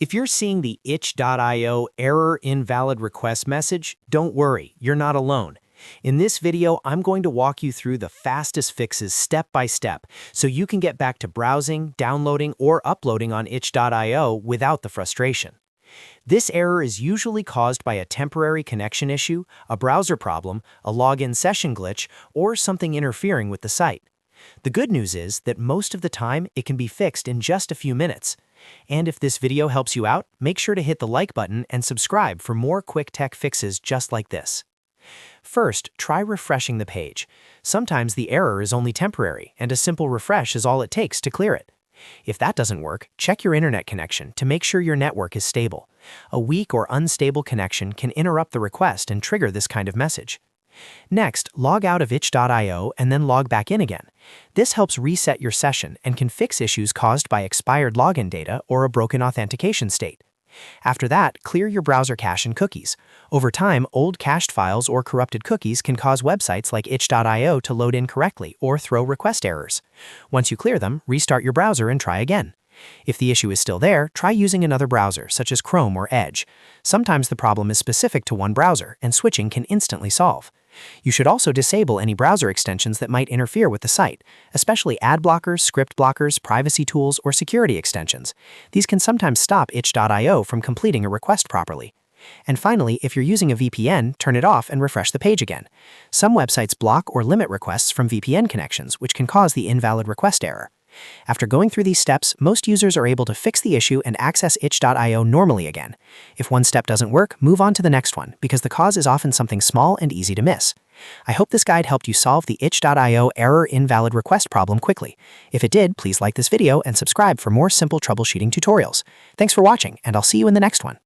If you're seeing the itch.io error invalid request message, don't worry, you're not alone. In this video, I'm going to walk you through the fastest fixes step by step so you can get back to browsing, downloading, or uploading on itch.io without the frustration. This error is usually caused by a temporary connection issue, a browser problem, a login session glitch, or something interfering with the site. The good news is that most of the time it can be fixed in just a few minutes. And if this video helps you out, make sure to hit the like button and subscribe for more quick tech fixes just like this. First, try refreshing the page. Sometimes the error is only temporary, and a simple refresh is all it takes to clear it. If that doesn't work, check your internet connection to make sure your network is stable. A weak or unstable connection can interrupt the request and trigger this kind of message. Next, log out of itch.io and then log back in again. This helps reset your session and can fix issues caused by expired login data or a broken authentication state. After that, clear your browser cache and cookies. Over time, old cached files or corrupted cookies can cause websites like itch.io to load incorrectly or throw request errors. Once you clear them, restart your browser and try again. If the issue is still there, try using another browser, such as Chrome or Edge. Sometimes the problem is specific to one browser, and switching can instantly solve. You should also disable any browser extensions that might interfere with the site, especially ad blockers, script blockers, privacy tools, or security extensions. These can sometimes stop itch.io from completing a request properly. And finally, if you're using a VPN, turn it off and refresh the page again. Some websites block or limit requests from VPN connections, which can cause the invalid request error. After going through these steps, most users are able to fix the issue and access itch.io normally again. If one step doesn't work, move on to the next one, because the cause is often something small and easy to miss. I hope this guide helped you solve the itch.io error invalid request problem quickly. If it did, please like this video and subscribe for more simple troubleshooting tutorials. Thanks for watching, and I'll see you in the next one.